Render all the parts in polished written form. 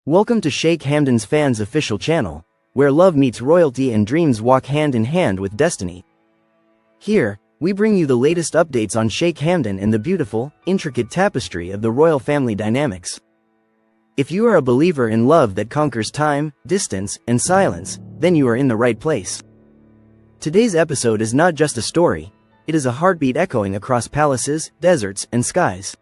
Welcome to Sheikh Hamdan's fans official channel, where love meets royalty and dreams walk hand in hand with destiny. Here, we bring you the latest updates on Sheikh Hamdan and the beautiful, intricate tapestry of the royal family dynamics. If you are a believer in love that conquers time, distance, and silence, then you are in the right place. Today's episode is not just a story, it is a heartbeat echoing across palaces, deserts, and skies.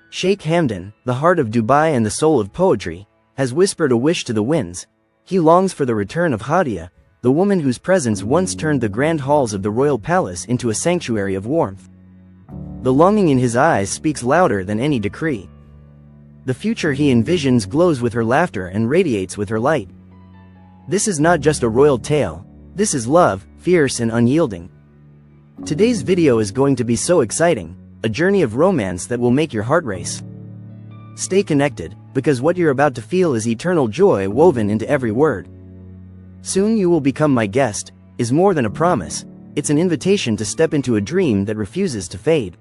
Sheikh Hamdan, the heart of Dubai and the soul of poetry, has whispered a wish to the winds. He longs for the return of Hadia, the woman whose presence once turned the grand halls of the royal palace into a sanctuary of warmth. The longing in his eyes speaks louder than any decree. The future he envisions glows with her laughter and radiates with her light. This is not just a royal tale, this is love, fierce and unyielding. Today's video is going to be so exciting, a journey of romance that will make your heart race. Stay connected, because what you're about to feel is eternal joy woven into every word. Soon you will become my guest is more than a promise, it's an invitation to step into a dream that refuses to fade.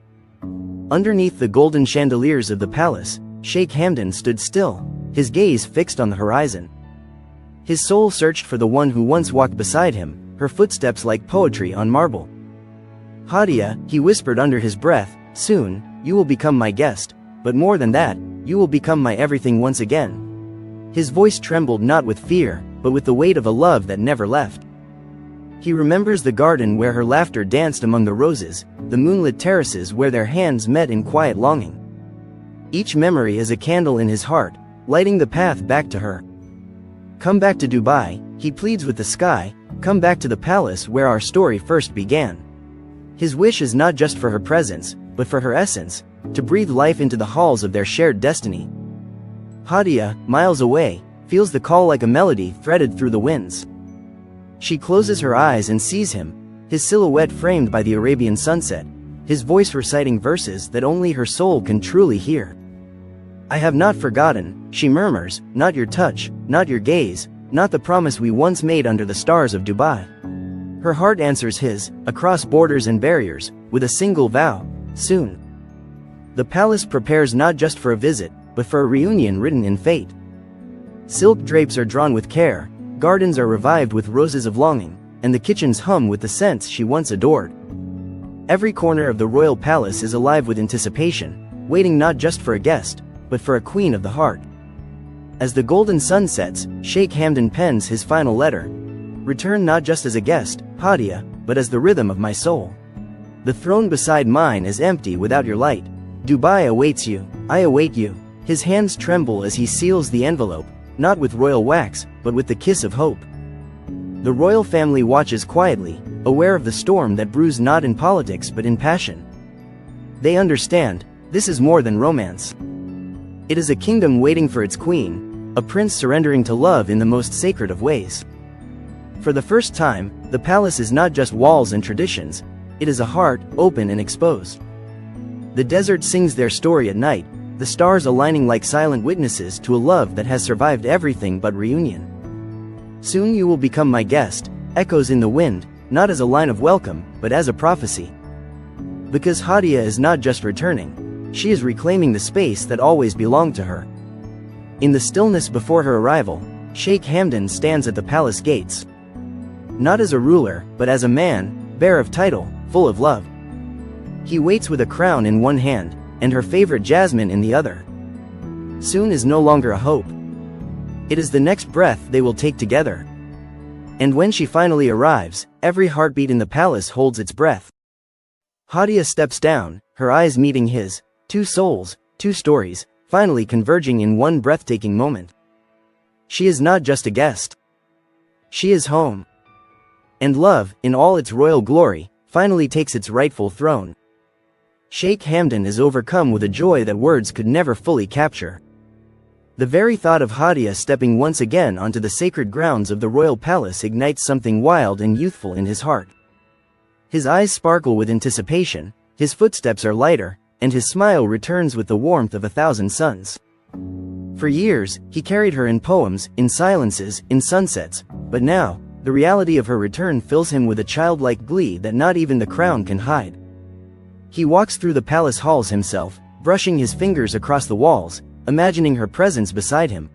Underneath the golden chandeliers of the palace, Sheikh Hamdan stood still, his gaze fixed on the horizon. His soul searched for the one who once walked beside him, her footsteps like poetry on marble. Hadia, he whispered under his breath, soon, you will become my guest, but more than that, you will become my everything once again. His voice trembled not with fear, but with the weight of a love that never left. He remembers the garden where her laughter danced among the roses, the moonlit terraces where their hands met in quiet longing. Each memory is a candle in his heart, lighting the path back to her. Come back to Dubai, he pleads with the sky, come back to the palace where our story first began. His wish is not just for her presence, but for her essence, to breathe life into the halls of their shared destiny. Hadia, miles away, feels the call like a melody threaded through the winds. She closes her eyes and sees him, his silhouette framed by the Arabian sunset, his voice reciting verses that only her soul can truly hear. I have not forgotten, she murmurs, not your touch, not your gaze, not the promise we once made under the stars of Dubai. Her heart answers his, across borders and barriers, with a single vow, soon. The palace prepares not just for a visit, but for a reunion written in fate. Silk drapes are drawn with care, gardens are revived with roses of longing, and the kitchens hum with the scents she once adored. Every corner of the royal palace is alive with anticipation, waiting not just for a guest, but for a queen of the heart. As the golden sun sets, Sheikh Hamdan pens his final letter. Return not just as a guest, Hadia, but as the rhythm of my soul. The throne beside mine is empty without your light. Dubai awaits you, I await you. His hands tremble as he seals the envelope, not with royal wax, but with the kiss of hope. The royal family watches quietly, aware of the storm that brews not in politics but in passion. They understand, this is more than romance. It is a kingdom waiting for its queen, a prince surrendering to love in the most sacred of ways. For the first time, the palace is not just walls and traditions, it is a heart, open and exposed. The desert sings their story at night, the stars aligning like silent witnesses to a love that has survived everything but reunion. Soon you will become my guest, echoes in the wind, not as a line of welcome, but as a prophecy. Because Hadia is not just returning, she is reclaiming the space that always belonged to her. In the stillness before her arrival, Sheikh Hamdan stands at the palace gates. Not as a ruler, but as a man, bare of title, full of love. He waits with a crown in one hand, and her favorite jasmine in the other. Soon is no longer a hope. It is the next breath they will take together. And when she finally arrives, every heartbeat in the palace holds its breath. Hadia steps down, her eyes meeting his, two souls, two stories, finally converging in one breathtaking moment. She is not just a guest. She is home. And love, in all its royal glory, finally takes its rightful throne. Sheikh Hamdan is overcome with a joy that words could never fully capture. The very thought of Hadia stepping once again onto the sacred grounds of the royal palace ignites something wild and youthful in his heart. His eyes sparkle with anticipation, his footsteps are lighter, and his smile returns with the warmth of 1,000 suns. For years, he carried her in poems, in silences, in sunsets, but now, the reality of her return fills him with a childlike glee that not even the crown can hide. He walks through the palace halls himself, brushing his fingers across the walls, imagining her presence beside him.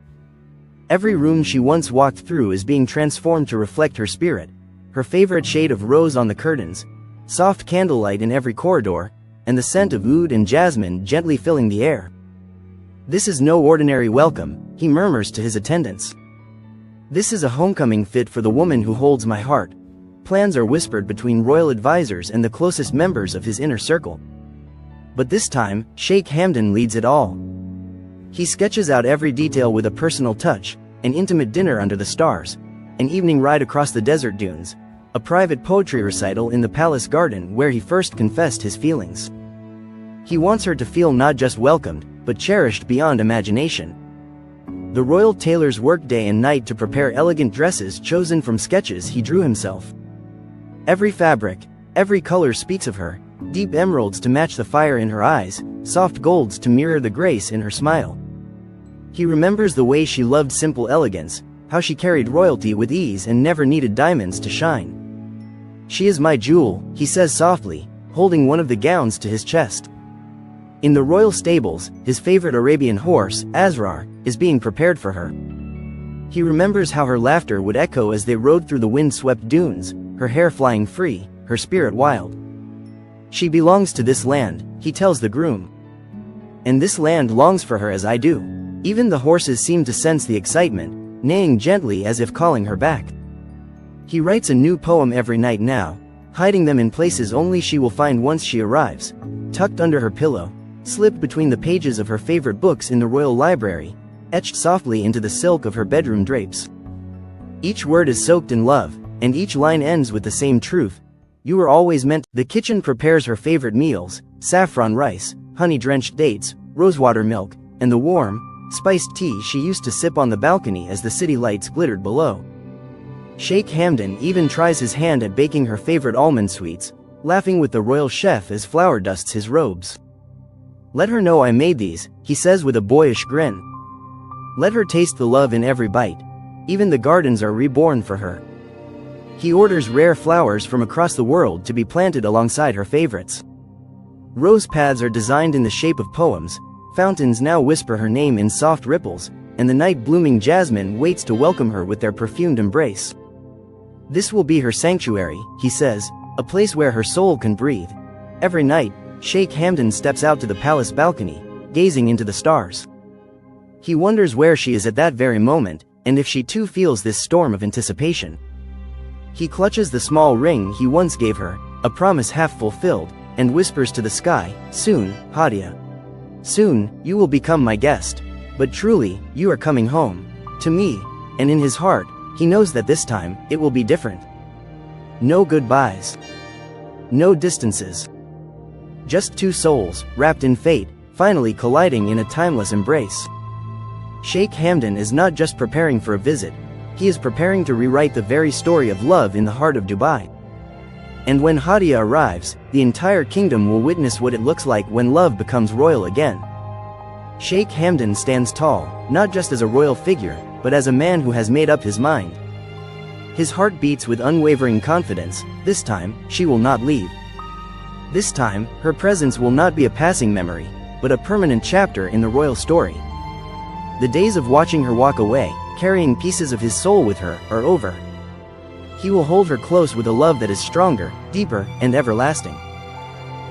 Every room she once walked through is being transformed to reflect her spirit, her favorite shade of rose on the curtains, soft candlelight in every corridor, and the scent of oud and jasmine gently filling the air. "This is no ordinary welcome," he murmurs to his attendants. "This is a homecoming fit for the woman who holds my heart." Plans are whispered between royal advisors and the closest members of his inner circle. But this time, Sheikh Hamdan leads it all. He sketches out every detail with a personal touch: an intimate dinner under the stars, an evening ride across the desert dunes, a private poetry recital in the palace garden where he first confessed his feelings. He wants her to feel not just welcomed, but cherished beyond imagination. The royal tailors work day and night to prepare elegant dresses chosen from sketches he drew himself. Every fabric, every color speaks of her: deep emeralds to match the fire in her eyes, soft golds to mirror the grace in her smile. He remembers the way she loved simple elegance, how she carried royalty with ease and never needed diamonds to shine. "She is my jewel," he says softly, holding one of the gowns to his chest. In the royal stables, his favorite Arabian horse, Asrar, is being prepared for her. He remembers how her laughter would echo as they rode through the wind-swept dunes, her hair flying free, her spirit wild. "She belongs to this land," he tells the groom. "And this land longs for her as I do." Even the horses seem to sense the excitement, neighing gently as if calling her back. He writes a new poem every night now, hiding them in places only she will find once she arrives, tucked under her pillow, slipped between the pages of her favorite books in the royal library, etched softly into the silk of her bedroom drapes. Each word is soaked in love, and each line ends with the same truth: "You were always meant." The kitchen prepares her favorite meals: saffron rice, honey-drenched dates, rosewater milk, and the warm, spiced tea she used to sip on the balcony as the city lights glittered below. Sheikh Hamdan even tries his hand at baking her favorite almond sweets, laughing with the royal chef as flour dusts his robes. "Let her know I made these," he says with a boyish grin. "Let her taste the love in every bite. Even the gardens are reborn for her." He orders rare flowers from across the world to be planted alongside her favorites. Rose paths are designed in the shape of poems, fountains now whisper her name in soft ripples, and the night-blooming jasmine waits to welcome her with their perfumed embrace. "This will be her sanctuary," he says, "a place where her soul can breathe." Every night, Sheikh Hamdan steps out to the palace balcony, gazing into the stars. He wonders where she is at that very moment, and if she too feels this storm of anticipation. He clutches the small ring he once gave her, a promise half fulfilled, and whispers to the sky, "Soon, Hadia. Soon, you will become my guest. But truly, you are coming home. To me." And in his heart, he knows that this time, it will be different. No goodbyes. No distances. Just two souls, wrapped in fate, finally colliding in a timeless embrace. Sheikh Hamdan is not just preparing for a visit, he is preparing to rewrite the very story of love in the heart of Dubai. And when Hadia arrives, the entire kingdom will witness what it looks like when love becomes royal again. Sheikh Hamdan stands tall, not just as a royal figure, but as a man who has made up his mind. His heart beats with unwavering confidence. This time, she will not leave. This time, her presence will not be a passing memory, but a permanent chapter in the royal story. The days of watching her walk away, carrying pieces of his soul with her, are over. He will hold her close with a love that is stronger, deeper, and everlasting.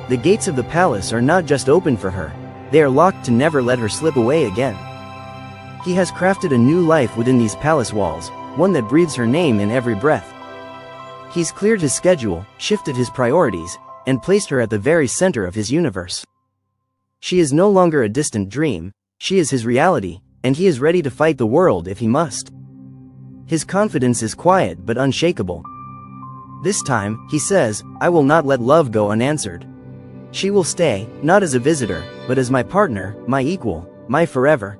The gates of the palace are not just open for her, they are locked to never let her slip away again. He has crafted a new life within these palace walls, one that breathes her name in every breath. He's cleared his schedule, shifted his priorities, and placed her at the very center of his universe. She is no longer a distant dream, she is his reality, and he is ready to fight the world if he must. His confidence is quiet but unshakable. This time, he says, "I will not let love go unanswered. She will stay, not as a visitor, but as my partner, my equal, my forever."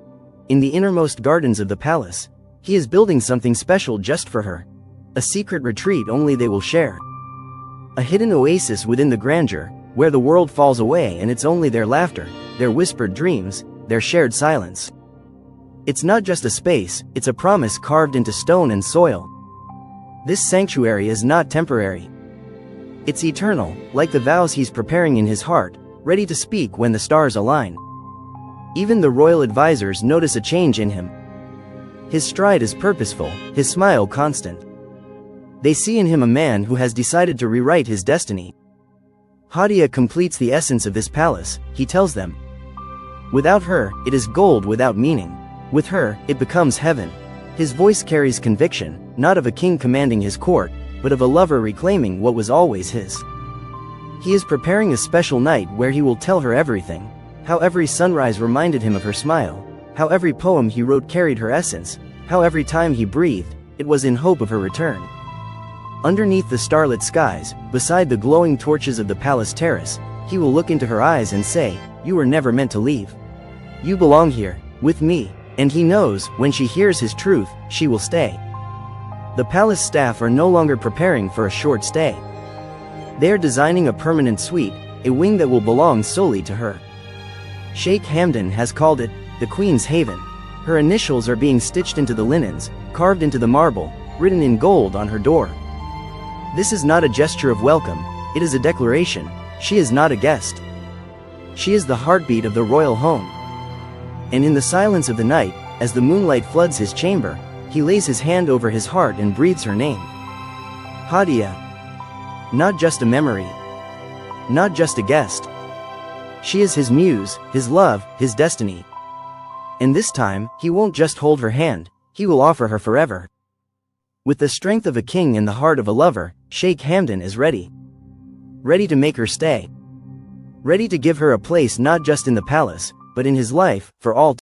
In the innermost gardens of the palace, he is building something special just for her. A secret retreat only they will share. A hidden oasis within the grandeur, where the world falls away and it's only their laughter, their whispered dreams, their shared silence. It's not just a space, it's a promise carved into stone and soil. This sanctuary is not temporary. It's eternal, like the vows he's preparing in his heart, ready to speak when the stars align. Even the royal advisors notice a change in him. His stride is purposeful, his smile constant. They see in him a man who has decided to rewrite his destiny. Hadia completes the essence of this palace, he tells them. Without her, it is gold without meaning. With her, it becomes heaven. His voice carries conviction, not of a king commanding his court, but of a lover reclaiming what was always his. He is preparing a special night where he will tell her everything. How every sunrise reminded him of her smile. How every poem he wrote carried her essence. How every time he breathed, it was in hope of her return. Underneath the starlit skies, beside the glowing torches of the palace terrace, he will look into her eyes and say, "You were never meant to leave. You belong here, with me." And he knows, when she hears his truth, she will stay. The palace staff are no longer preparing for a short stay. They are designing a permanent suite, a wing that will belong solely to her. Sheikh Hamdan has called it, the Queen's Haven. Her initials are being stitched into the linens, carved into the marble, written in gold on her door. This is not a gesture of welcome, it is a declaration. She is not a guest. She is the heartbeat of the royal home. And in the silence of the night, as the moonlight floods his chamber, he lays his hand over his heart and breathes her name. Hadia. Not just a memory. Not just a guest. She is his muse, his love, his destiny. And this time, he won't just hold her hand, he will offer her forever. With the strength of a king and the heart of a lover, Sheikh Hamdan is ready. Ready to make her stay. Ready to give her a place not just in the palace, but in his life, for all time.